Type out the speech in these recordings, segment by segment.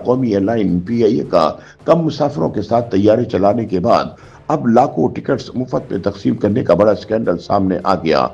कौमी airline PIA का कम मुसाफिरों के साथ तैयारे चलाने के बाद अब लाखों टिकट्स मुफ्त में तकसीम करने का बड़ा स्कैंडल सामने आ गया।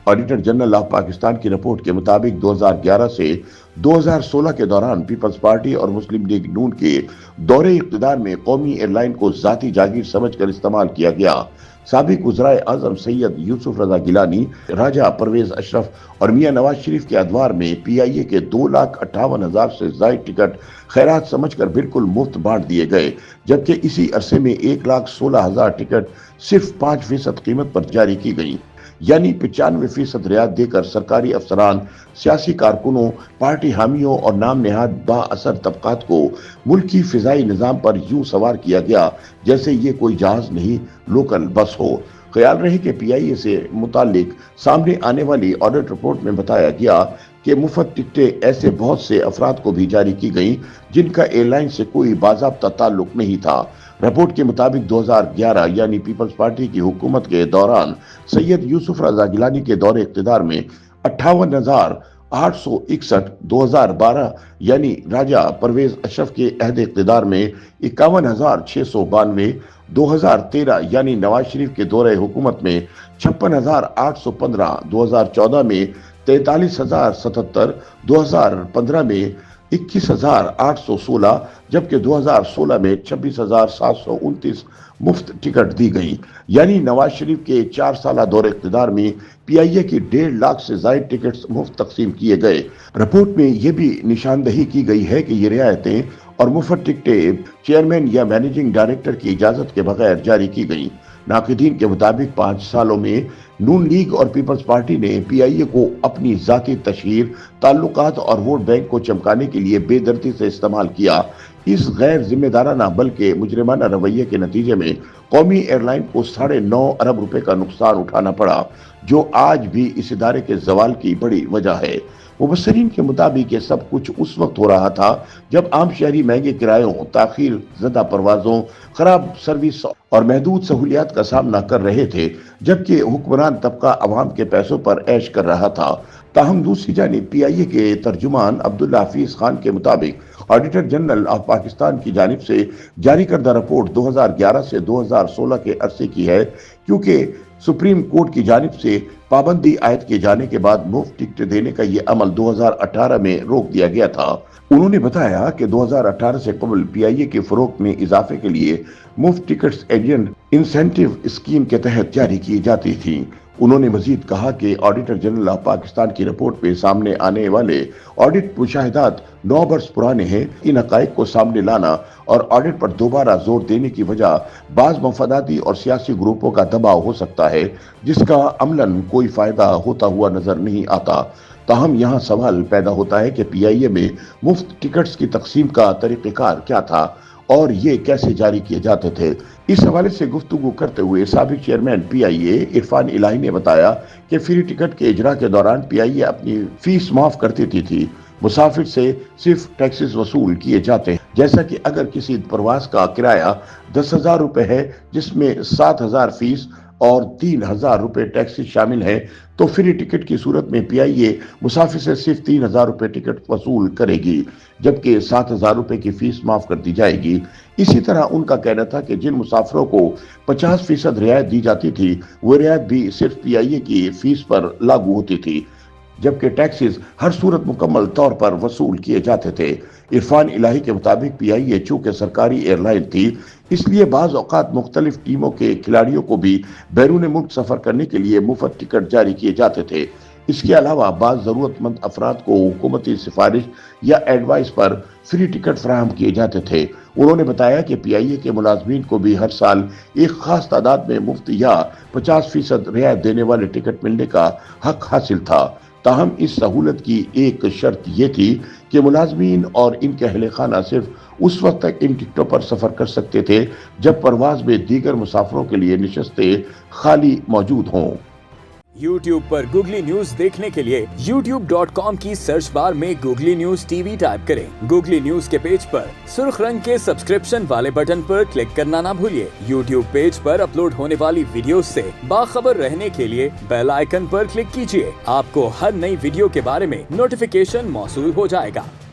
ऑडिटर जनरल ऑफ पाकिस्तान की रिपोर्ट के मुताबिक 2011 से 2016 के दौरान पीपल्स पार्टी और मुस्लिम लीग नून के दौरे इक़्तिदार में कौमी एयरलाइन को ज़ाती जागीर समझकर इस्तेमाल किया गया। साबिक वज़राए आज़म सैयद यूसुफ रज़ा गिलानी, राजा परवेज अशरफ और मियां नवाज शरीफ के अदवार में PIA के 2,58,000 से ज़ायद टिकट खैरात समझकर बिल्कुल मुफ्त बांट दिए गए, जबकि इसी अरसे में 1,16,000 टिकट सिर्फ 5% कीमत पर जारी की गई, यानी 95% रियायत देकर सरकारी अफसरान, सियासी कारकुनों, पार्टी हामियों और नाम नेहाद बाअसर तबकात को मुल्की फिजाई निज़ाम पर यूं सवार किया गया जैसे ये कोई जहाज नहीं, लोकल बस हो। ख्याल रहे कि PIA से मुतालिक सामने आने वाली ऑडिट रिपोर्ट में बताया गया कि मुफ्त टिकटें ऐसे बहुत से अफराद को भी जारी की गईं जिनका एयरलाइन से कोई बाज़ाब्ता ताल्लुक नहीं था। रिपोर्ट के मुताबिक 2011 यानी पीपल्स पार्टी की हुकूमत के दौरान सैयद यूसुफ रज़ा गिलानी के दौरे इक़्तिदार में 58,861, 2012 यानी राजा परवेज अशरफ के अहद इक़्तिदार में 51,692, 2013 यानी नवाज शरीफ के दौरे हुकूमत में 56,815, 2014 में 43,077, 2015 में 21,816, जबकि 2016 में 26,729 मुफ्त टिकट दी गई। यानी नवाज शरीफ के 4 साल दौरे इक़्तिदार में PIA की 1.5 लाख से ज़ायद टिकट्स मुफ्त तकसीम किए गए। रिपोर्ट में यह भी निशानदही की गई है कि ये रियायतें और मुफ्त टिकटें चेयरमैन या मैनेजिंग डायरेक्टर की इजाज़त के बगैर जारी की गई। नाक़िदीन के मुताबिक 5 सालों में नून लीग और पीपल्स पार्टी ने PIA को अपनी ज़ाती तशहीर, ताल्लुकात और वोट बैंक को चमकाने के लिए बेदर्दी से इस्तेमाल किया। इस गैर जिम्मेदाराना बल्कि मुजरिमाना रवैये के नतीजे में कौमी एयरलाइन को 9.5 अरब रुपए का नुकसान उठाना पड़ा, जो आज भी इस इदारे के जवाल की बड़ी वजह है। मुबस्सिरीन के मुताबिक ये सब कुछ उस वक्त हो रहा था जब आम शहरी महंगे किरायों, ताखीर ज़दा परवाज़ों, खराब सर्विस और महदूद सहूलियात का सामना कर रहे थे, जबकि हुक्मरान तबका अवाम के पैसों पर ऐश कर रहा था। ताहम दूसरी जानिब PIA के तर्जुमान अब्दुल्ला हफीज खान के मुताबिक ऑडिटर जनरल ऑफ पाकिस्तान की जानिब से जारी करदा रिपोर्ट 2011 से 2016 के अरसे की है, क्योंकि सुप्रीम कोर्ट की जानिब से पाबंदी आयद किए जाने के बाद मुफ्त टिकट देने का ये अमल 2018 में रोक दिया गया था। उन्होंने बताया कि 2018 से कबल PIA के फरोख्त में इजाफे के लिए मुफ्त टिकट्स एजेंट इंसेंटिव स्कीम के तहत जारी की जाती थी। उन्होंने मजीद कहा कि ऑडिटर जनरल ऑफ पाकिस्तान की रिपोर्ट में सामने आने वाले ऑडिट मुशाहिदात 9 वर्ष पुराने हैं। इन हक़ाइक़ को सामने लाना और ऑडिट पर दोबारा जोर देने की वजह बाज़ मफादाती और सियासी ग्रुपों का दबाव हो सकता है, जिसका अमलन कोई फ़ायदा होता हुआ नजर नहीं आता। ताहम यहाँ सवाल पैदा होता है कि PIA में मुफ्त टिकट्स की तकसीम का तरीक़ेकार क्या था और ये कैसे जारी किए जाते थे। इस हवाले से गुफ्तगू करते हुए साबिक चेयरमैन PIA इरफान इलाही ने बताया कि फ्री टिकट के इजरा के दौरान PIA अपनी फीस माफ कर देती थी। मुसाफिर से सिर्फ टैक्सेस वसूल किए जाते हैं, जैसा कि अगर किसी प्रवास का किराया 10,000 रुपए है, जिसमें 7,000 फीस और 3,000 रुपए टैक्सी शामिल है, तो फ्री टिकट की सूरत में PIA मुसाफिर से सिर्फ 3,000 रुपए टिकट वसूल करेगी, जबकि 7,000 रुपए की फीस माफ कर दी जाएगी। इसी तरह उनका कहना था कि जिन मुसाफिरों को 50% रियायत दी जाती थी, वो रियायत भी सिर्फ PIA की फीस पर लागू होती थी, जबकि टैक्सेस हर सूरत मुकम्मल तौर पर वसूल किए जाते थे। इरफान इलाही के मुताबिक PIA चूँकि सरकारी एयरलाइन थी, इसलिए बाज़ औक़ात मुख्तलिफ टीमों के खिलाड़ियों को भी बैरून मुल्क सफ़र करने के लिए मुफ्त टिकट जारी किए जाते थे। इसके अलावा बाज़ ज़रूरतमंद अफराद को हुकूमती सिफारिश या एडवाइस पर फ्री टिकट फराहम किए जाते थे। उन्होंने बताया कि PIA के मुलाजमीन को भी हर साल एक खास तादाद में मुफ्त या 50% रियायत देने वाले टिकट मिलने का हक हासिल था। ताहम इस सहूलत की एक शर्त ये थी कि मुलाजमीन और इनके अहले खाना सिर्फ उस वक्त तक इन टिकटों पर सफ़र कर सकते थे जब परवाज में दीगर मुसाफिरों के लिए नशस्तें खाली मौजूद हों। YouTube पर गूगली न्यूज देखने के लिए youtube.com की सर्च बार में गूगली न्यूज TV टाइप करें। गूगली न्यूज के पेज पर सुर्ख रंग के सब्सक्रिप्शन वाले बटन पर क्लिक करना ना भूलिए। YouTube पेज पर अपलोड होने वाली वीडियो से बाखबर रहने के लिए बेल आइकन पर क्लिक कीजिए। आपको हर नई वीडियो के बारे में नोटिफिकेशन मौसूल हो जाएगा।